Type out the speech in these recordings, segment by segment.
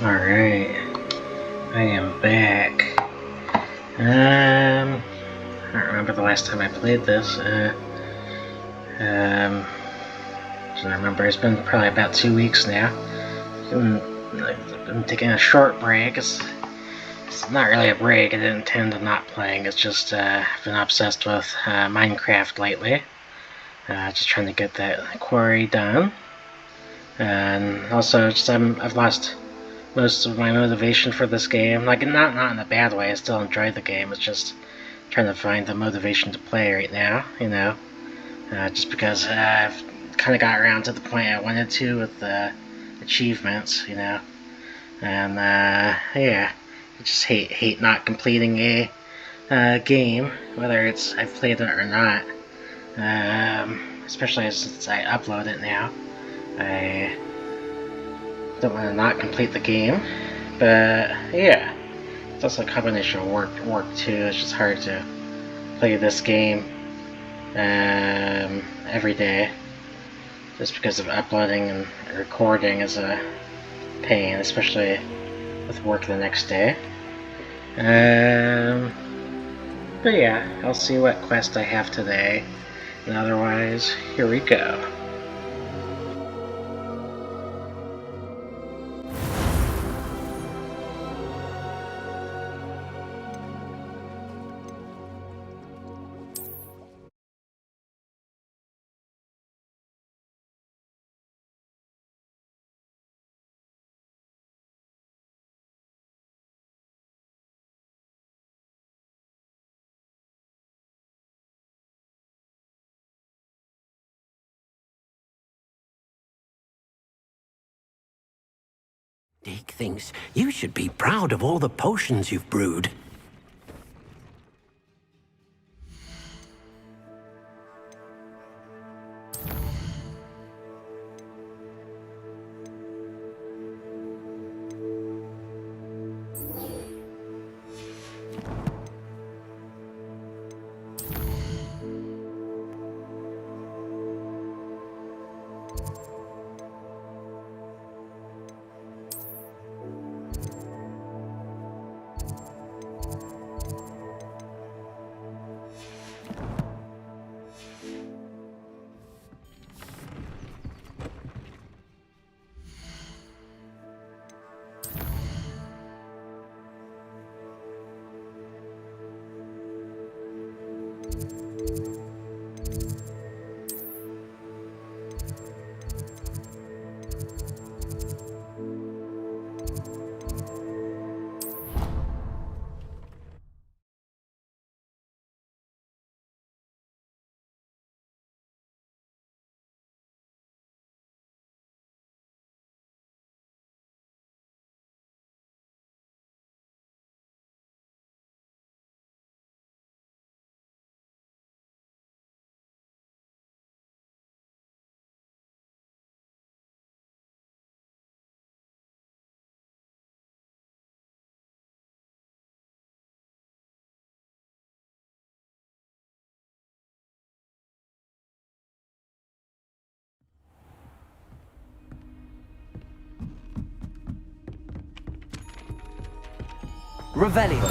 Alright, I am back. I don't remember the last time I played this. Don't remember. It's been probably about 2 weeks now. I've been taking a short break. It's not really a break. I didn't intend on not playing. It's just I've been obsessed with Minecraft lately. Just trying to get that quarry done. And also, I've lost most of my motivation for this game. Like, not in a bad way. I still enjoy the game. It's just trying to find the motivation to play right now. Just because I've kind of got around to the point I wanted to with achievements. And yeah, I just hate not completing a game, whether I've played it or not. Especially since I upload it now. I don't want to not complete the game, but yeah, it's also a combination of work too. It's just hard to play this game every day, just because of uploading and recording is a pain, especially with work the next day. But yeah, I'll see what quest I have today, and otherwise, here we go. Deke thinks you should be proud of all the potions you've brewed. Revelio.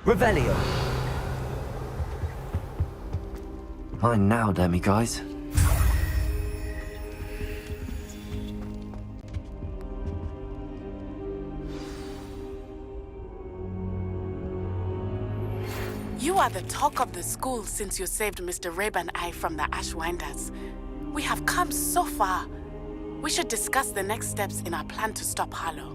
Revelio. Fine now, demi-guys. You are the talk of the school since you saved Mr. Rabe and I from the Ashwinders. We have come so far. We should discuss the next steps in our plan to stop Harlow.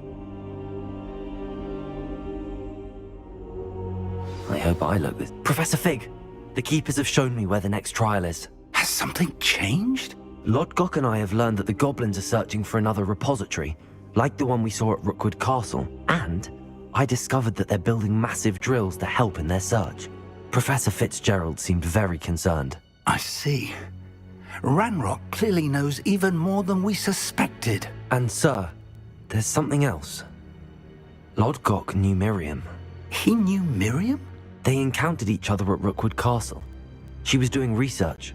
I hope I look this. Professor Fig, The Keepers have shown me where the next trial is. Has something changed? Lodgok and I have learned that the goblins are searching for another repository, like the one we saw at Rookwood Castle, and I discovered that they're building massive drills to help in their search. Professor Fitzgerald seemed very concerned. I see. Ranrock clearly knows even more than we suspected. And sir, there's something else. Lodgok knew Miriam. He knew Miriam? They encountered each other at Rookwood Castle. She was doing research.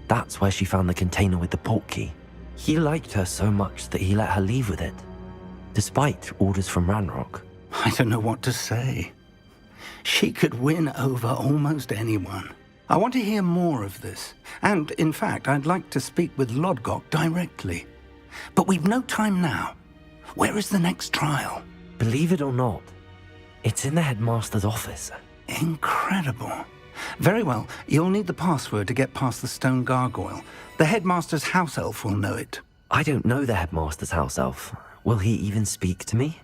That's where she found the container with the portkey. He liked her so much that he let her leave with it, despite orders from Ranrock. I don't know what to say. She could win over almost anyone. I want to hear more of this. And, in fact, I'd like to speak with Lodgok directly. But we've no time now. Where is the next trial? Believe it or not, it's in the headmaster's office. Incredible. Very well. You'll need the password to get past the stone gargoyle. The headmaster's house elf will know it. I don't know the headmaster's house elf. Will he even speak to me?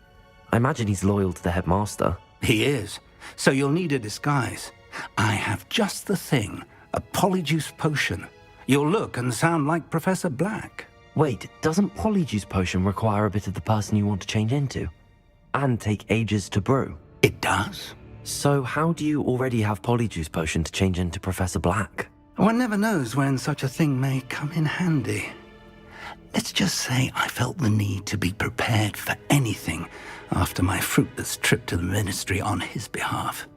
I imagine he's loyal to the headmaster. He is. So you'll need a disguise. I have just the thing. A polyjuice potion. You'll look and sound like Professor Black. Wait, doesn't Polyjuice Potion require a bit of the person you want to change into? And take ages to brew? It does. So how do you already have Polyjuice Potion to change into Professor Black? One never knows when such a thing may come in handy. Let's just say I felt the need to be prepared for anything after my fruitless trip to the Ministry on his behalf.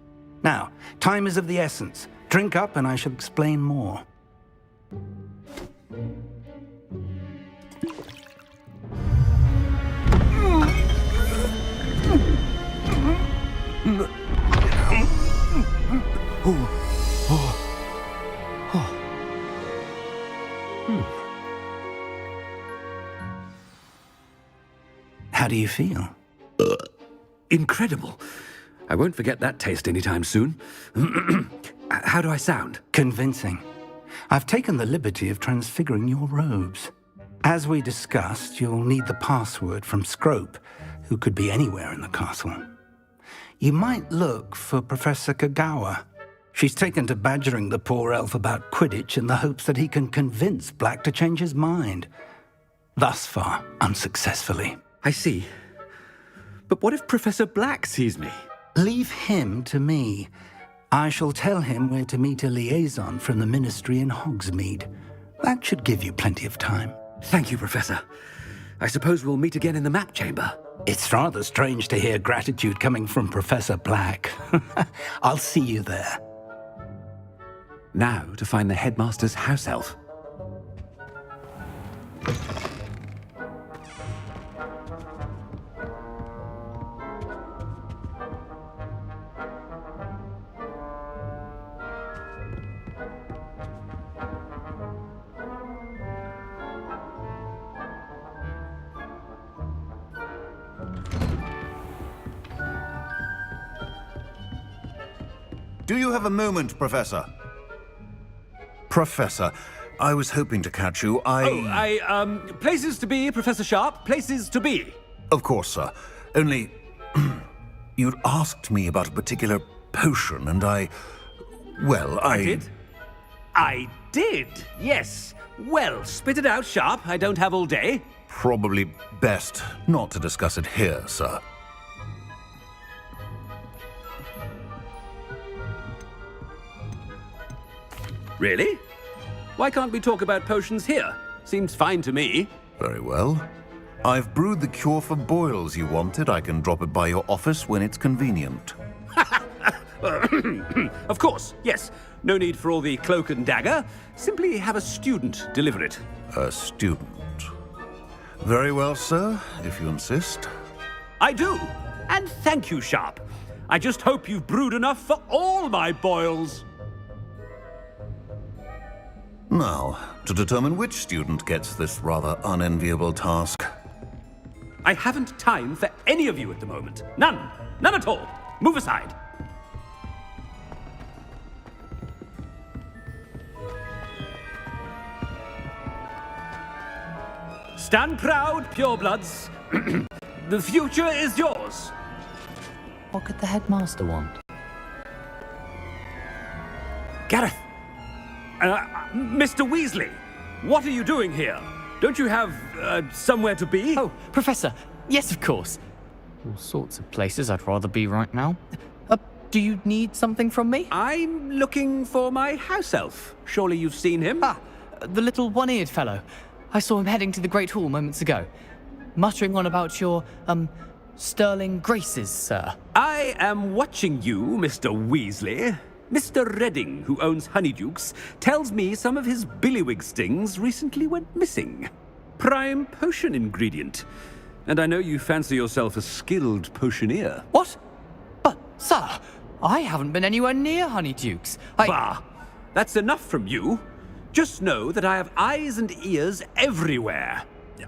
Now, time is of the essence. Drink up and I shall explain more. How do you feel? Incredible. I won't forget that taste anytime soon. How do I sound? Convincing. I've taken the liberty of transfiguring your robes. As we discussed, you'll need the password from Scrope, who could be anywhere in the castle. You might look for Professor Kagawa. She's taken to badgering the poor elf about Quidditch in the hopes that he can convince Black to change his mind. Thus far, unsuccessfully. I see. But what if Professor Black sees me? Leave him to me. I shall tell him where to meet a liaison from the Ministry in Hogsmeade. That should give you plenty of time. Thank you, Professor. I suppose we'll meet again in the map chamber. It's rather strange to hear gratitude coming from Professor Black. I'll see you there. Now to find the headmaster's house elf. Do you have a moment, Professor? Professor, I was hoping to catch you. Places to be, Professor Sharp. Places to be. Of course, sir. Only, you'd asked me about a particular potion, and I did? I did, yes. Well, spit it out, Sharp. I don't have all day. Probably best not to discuss it here, sir. Really? Why can't we talk about potions here? Seems fine to me. Very well. I've brewed the cure for boils you wanted. I can drop it by your office when it's convenient. Of course, yes. No need for all the cloak and dagger. Simply have a student deliver it. A student. Very well, sir, if you insist. I do. And thank you, Sharp. I just hope you've brewed enough for all my boils. Now, to determine which student gets this rather unenviable task. I haven't time for any of you at the moment. None. None at all. Move aside. Stand proud, purebloods. The future is yours. What could the headmaster want? Gareth! Mr. Weasley! What are you doing here? Don't you have, somewhere to be? Oh, Professor. Yes, of course. All sorts of places I'd rather be right now. Do you need something from me? I'm looking for my house elf. Surely you've seen him? Ah, the little one-eared fellow. I saw him heading to the Great Hall moments ago. Muttering on about your, sterling graces, sir. I am watching you, Mr. Weasley. Mr. Redding, who owns Honeydukes, tells me some of his billywig stings recently went missing. Prime potion ingredient. And I know you fancy yourself a skilled potioneer. What? But, sir, I haven't been anywhere near Honeydukes. Bah! That's enough from you. Just know that I have eyes and ears everywhere.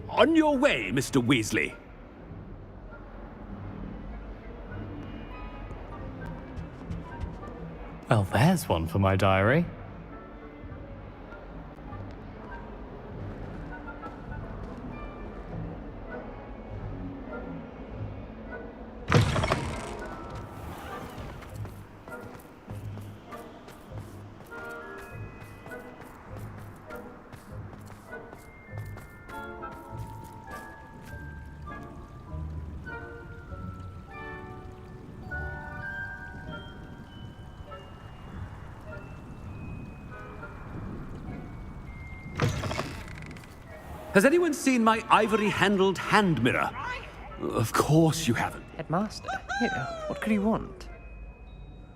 On your way, Mr. Weasley. Well, there's one for my diary. Has anyone seen my ivory-handled hand mirror? Of course you haven't. Headmaster, here, what could he want?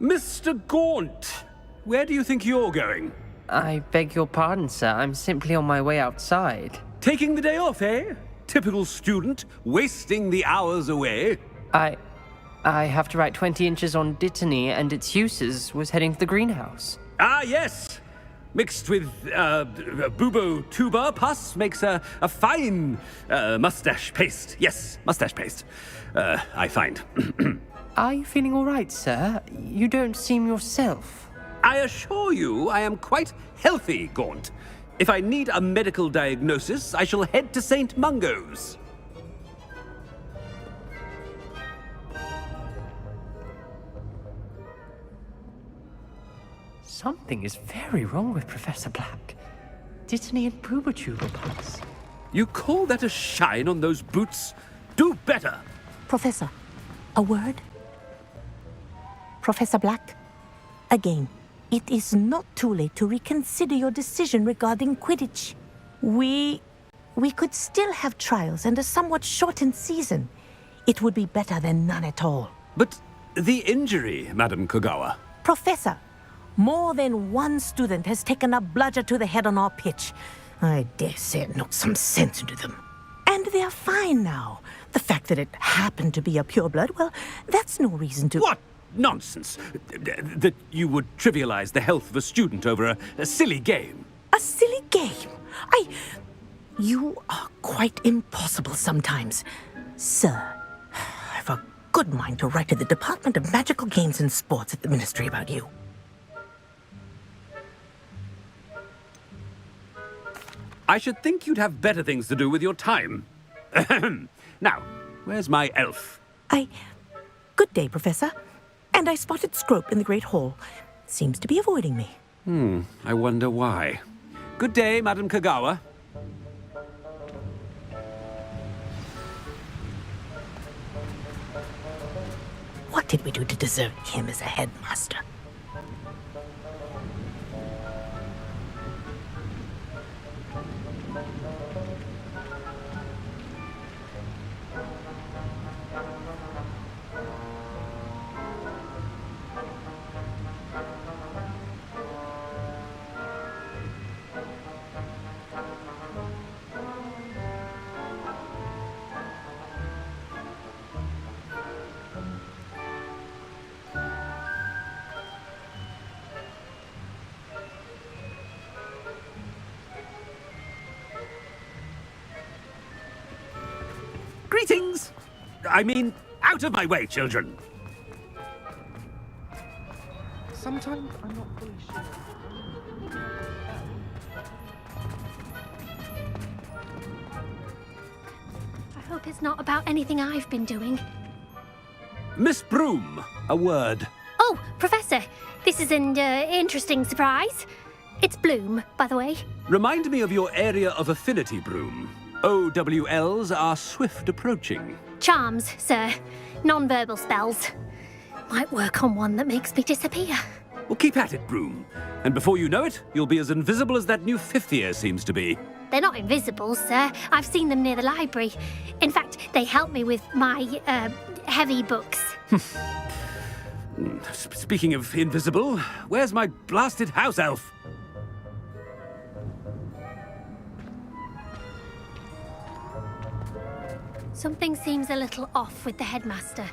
Mr. Gaunt, where do you think you're going? I beg your pardon, sir. I'm simply on my way outside. Taking the day off, eh? Typical student, wasting the hours away. I have to write 20 inches on Dittany and its uses. Was heading to the greenhouse. Ah, yes! Mixed with bubo tuber pus makes a fine mustache paste. Yes, mustache paste. I find. Are you feeling all right, sir? You don't seem yourself. I assure you I am quite healthy, Gaunt. If I need a medical diagnosis, I shall head to St. Mungo's. Something is very wrong with Professor Black. Dittany and Boobertuber pus. You call that a shine on those boots? Do better! Professor, a word? Professor Black, again, it is not too late to reconsider your decision regarding Quidditch. We could still have trials and a somewhat shortened season. It would be better than none at all. But the injury, Madam Kogawa. Professor, more than one student has taken a bludger to the head on our pitch. I dare say it knocked some sense into them. And they are fine now. The fact that it happened to be a pureblood, well, that's no reason to... What nonsense! That you would trivialize the health of a student over a silly game. A silly game? You are quite impossible sometimes. Sir, I've a good mind to write to the Department of Magical Games and Sports at the Ministry about you. I should think you'd have better things to do with your time. Now, where's my elf? Good day, Professor. And I spotted Scrope in the Great Hall. Seems to be avoiding me. I wonder why. Good day, Madam Kogawa. What did we do to deserve him as a headmaster? Greetings! I mean, out of my way, children! Sometimes I'm not fully sure. I hope it's not about anything I've been doing. Miss Broom, a word. Oh, Professor! Professor. This is an interesting surprise. It's Bloom, by the way. Remind me of your area of affinity, Broom. OWLs are swift approaching. Charms, sir. Non-verbal spells. Might work on one that makes me disappear. Well, keep at it, Broom. And before you know it, you'll be as invisible as that new fifth year seems to be. They're not invisible, sir. I've seen them near the library. In fact, they help me with my, heavy books. Speaking of invisible, where's my blasted house elf? Something seems a little off with the headmaster.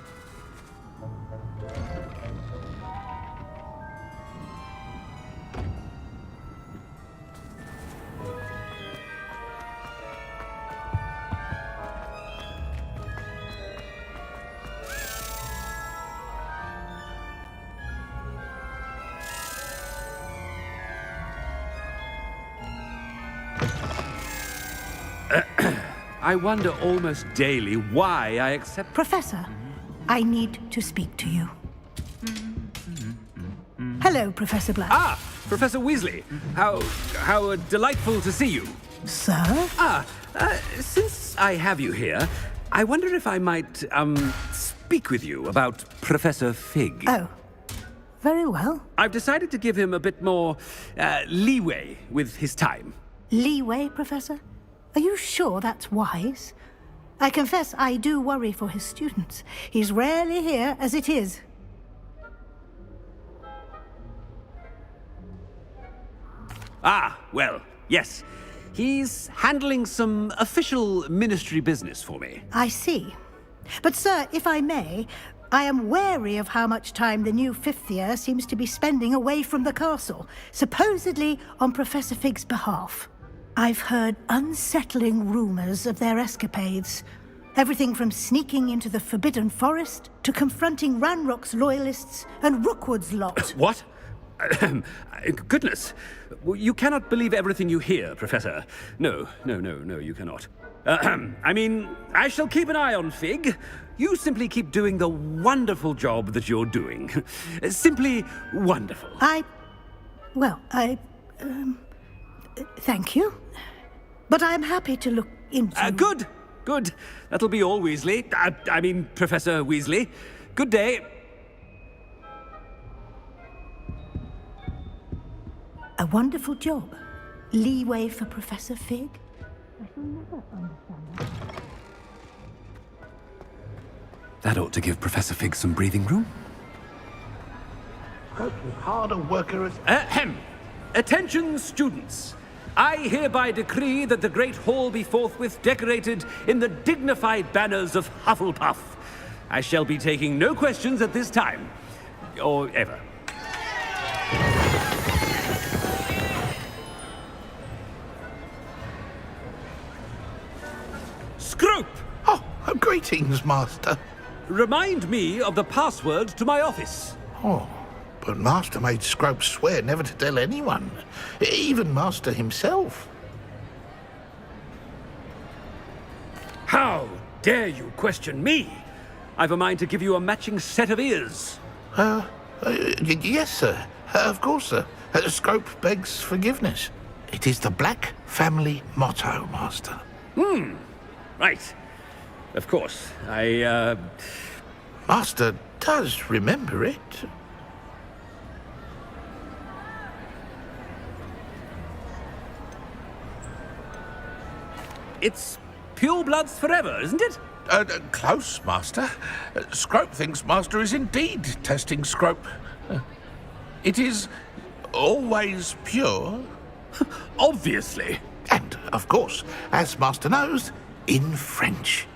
I wonder almost daily why I accept... Professor, I need to speak to you. Hello, Professor Black. Ah, Professor Weasley. How delightful to see you. Sir? Since I have you here, I wonder if I might, speak with you about Professor Fig. Oh, very well. I've decided to give him a bit more, leeway with his time. Leeway, Professor? Are you sure that's wise? I confess I do worry for his students. He's rarely here as it is. Ah, well, yes. He's handling some official ministry business for me. I see. But, sir, if I may, I am wary of how much time the new fifth year seems to be spending away from the castle, supposedly on Professor Fig's behalf. I've heard unsettling rumors of their escapades. Everything from sneaking into the Forbidden Forest to confronting Ranrock's loyalists and Rookwood's lot. What? Goodness. You cannot believe everything you hear, Professor. No, you cannot. I mean, I shall keep an eye on Fig. You simply keep doing the wonderful job that you're doing. Simply wonderful. Thank you. But I'm happy to look into... Good. That'll be all, Weasley. I mean, Professor Weasley. Good day. A wonderful job. Leeway for Professor Fig? I shall never understand that. That ought to give Professor Fig some breathing room. As hard a worker as... Ahem. Attention, students. I hereby decree that the Great Hall be forthwith decorated in the dignified banners of Hufflepuff. I shall be taking no questions at this time. Or ever. Scrope! Oh, greetings, Master. Remind me of the password to my office. Oh, but Master made Scrope swear never to tell anyone, even Master himself. How dare you question me? I've a mind to give you a matching set of ears. Yes, sir. Of course, sir. Scrope begs forgiveness. It is the Black family motto, Master. Right. Of course. Master does remember it. It's purebloods forever, isn't it? Close, Master. Scrope thinks Master is indeed testing Scrope. It is always pure. Obviously. And, of course, as Master knows, in French.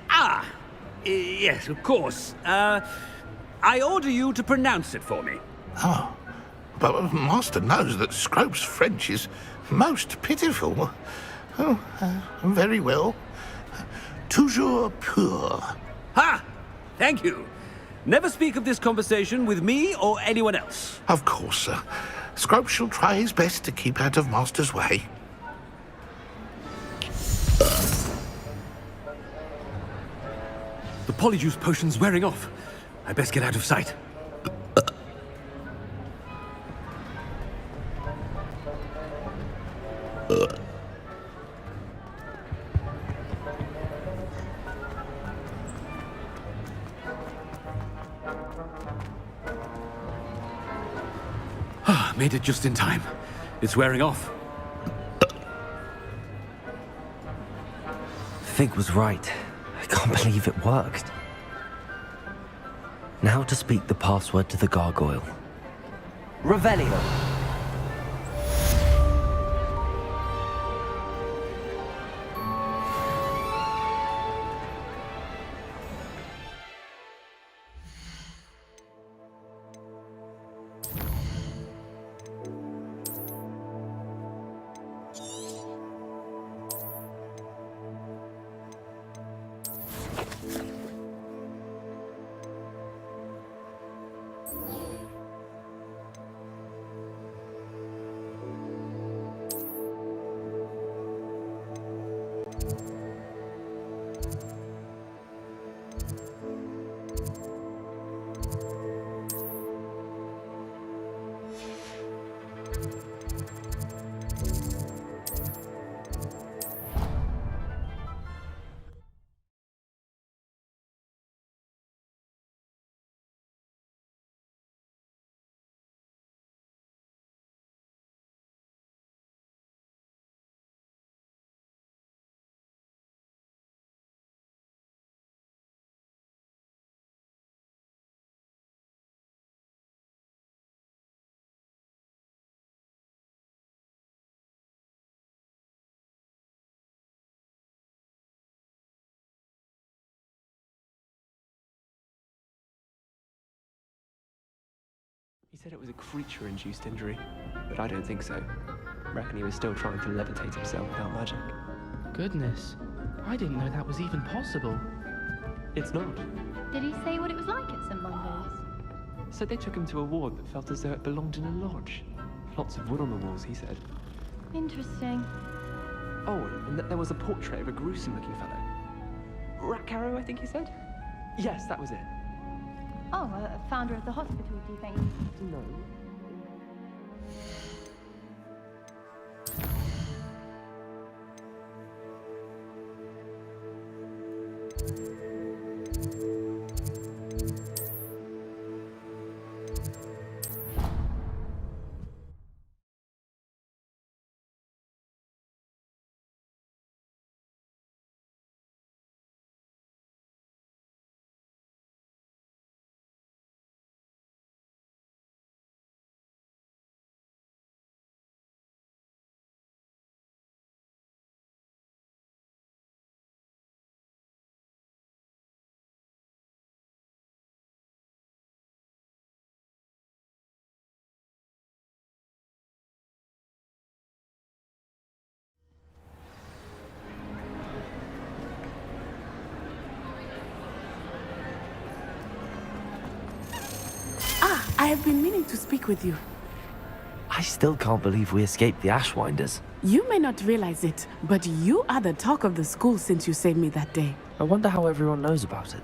Yes, of course. I order you to pronounce it for me. Oh, but Master knows that Scrope's French is most pitiful. Oh, very well. Toujours pur. Ha! Thank you. Never speak of this conversation with me or anyone else. Of course, sir. Scrope shall try his best to keep out of Master's way. The polyjuice potion's wearing off. I best get out of sight. Made it just in time. It's wearing off. Fig was right. I can't believe it worked. Now to speak the password to the gargoyle. Revelio. He said it was a creature-induced injury, but I don't think so. Reckon he was still trying to levitate himself without magic. Goodness, I didn't know that was even possible. It's not. Did he say what it was like at St. Mungo's? So they took him to a ward that felt as though it belonged in a lodge. Lots of wood on the walls, he said. Interesting. Oh, and that there was a portrait of a gruesome-looking fellow. Ratcarrow, I think he said? Yes, that was it. Oh, a founder of the hospital, do you think? No. I have been meaning to speak with you. I still can't believe we escaped the Ashwinders. You may not realize it, but you are the talk of the school since you saved me that day. I wonder how everyone knows about it.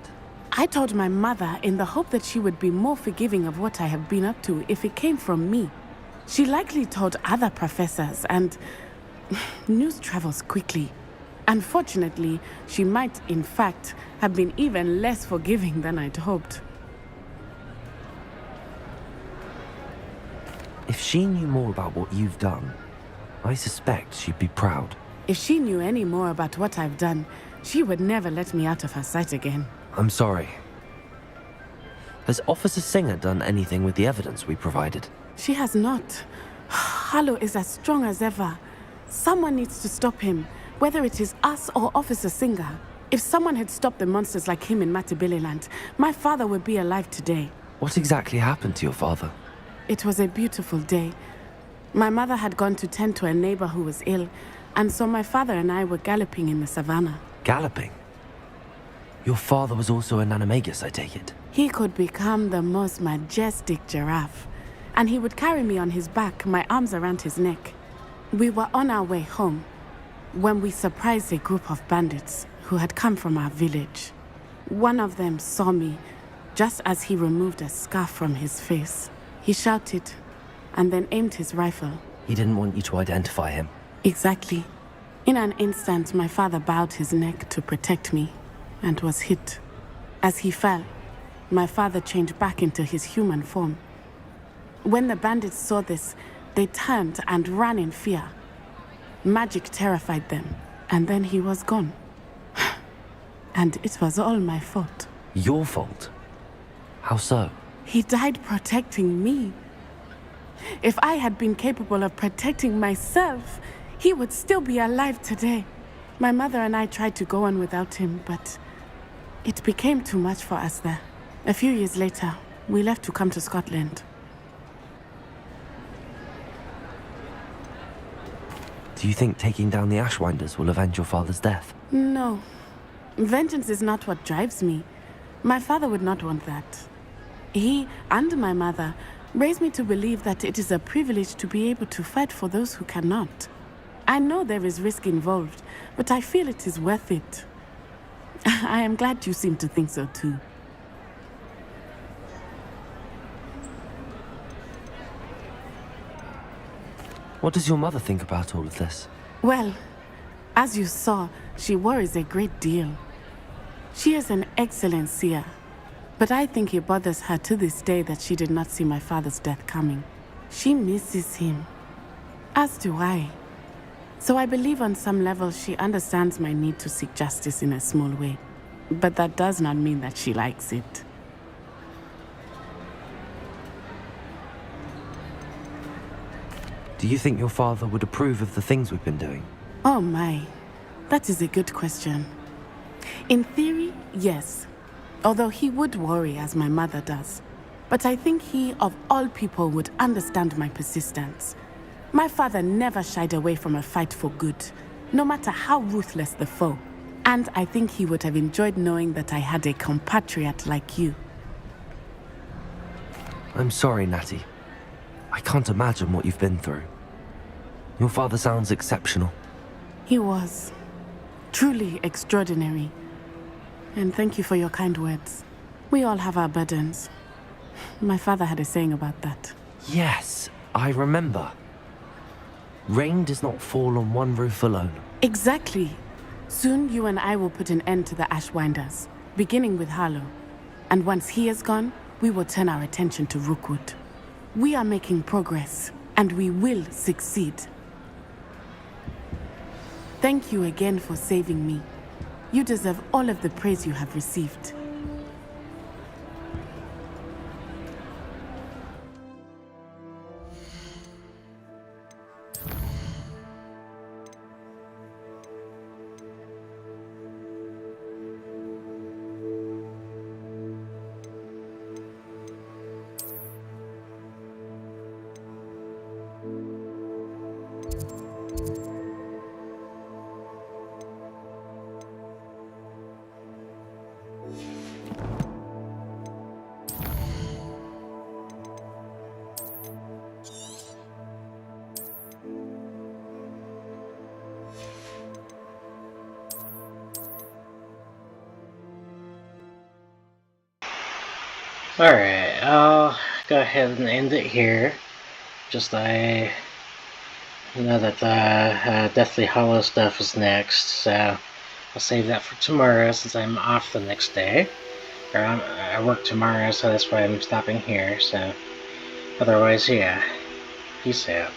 I told my mother in the hope that she would be more forgiving of what I have been up to if it came from me. She likely told other professors, and news travels quickly. Unfortunately, she might, in fact, have been even less forgiving than I'd hoped. If she knew more about what you've done, I suspect she'd be proud. If she knew any more about what I've done, she would never let me out of her sight again. I'm sorry. Has Officer Singer done anything with the evidence we provided? She has not. Harlow is as strong as ever. Someone needs to stop him, whether it is us or Officer Singer. If someone had stopped the monsters like him in Matabeleland, my father would be alive today. What exactly happened to your father? It was a beautiful day. My mother had gone to tend to a neighbor who was ill, and so my father and I were galloping in the savannah. Galloping? Your father was also an animagus, I take it? He could become the most majestic giraffe, and he would carry me on his back, my arms around his neck. We were on our way home when we surprised a group of bandits who had come from our village. One of them saw me just as he removed a scarf from his face. He shouted and then aimed his rifle. He didn't want you to identify him. Exactly. In an instant, my father bowed his neck to protect me and was hit. As he fell, my father changed back into his human form. When the bandits saw this, they turned and ran in fear. Magic terrified them, and then he was gone. And it was all my fault. Your fault? How so? He died protecting me. If I had been capable of protecting myself, he would still be alive today. My mother and I tried to go on without him, but it became too much for us there. A few years later, we left to come to Scotland. Do you think taking down the Ashwinders will avenge your father's death? No. Vengeance is not what drives me. My father would not want that. He and my mother raised me to believe that it is a privilege to be able to fight for those who cannot. I know there is risk involved, but I feel it is worth it. I am glad you seem to think so too. What does your mother think about all of this? Well, as you saw, she worries a great deal. She is an excellent seer, but I think it bothers her to this day that she did not see my father's death coming. She misses him, as do I. So I believe on some level she understands my need to seek justice in a small way, but that does not mean that she likes it. Do you think your father would approve of the things we've been doing? Oh my, that is a good question. In theory, yes. Although he would worry as my mother does. But I think he, of all people, would understand my persistence. My father never shied away from a fight for good, no matter how ruthless the foe. And I think he would have enjoyed knowing that I had a compatriot like you. I'm sorry, Natty. I can't imagine what you've been through. Your father sounds exceptional. He was. Truly extraordinary. And thank you for your kind words. We all have our burdens. My father had a saying about that. Yes, I remember. Rain does not fall on one roof alone. Exactly. Soon you and I will put an end to the Ashwinders, beginning with Harlow. And once he is gone, we will turn our attention to Rookwood. We are making progress, and we will succeed. Thank you again for saving me. You deserve all of the praise you have received. Alright, I'll go ahead and end it here. I know that the Deathly Hollow stuff is next, so I'll save that for tomorrow since I'm off the next day. I work tomorrow, so that's why I'm stopping here, so otherwise, yeah. Peace out.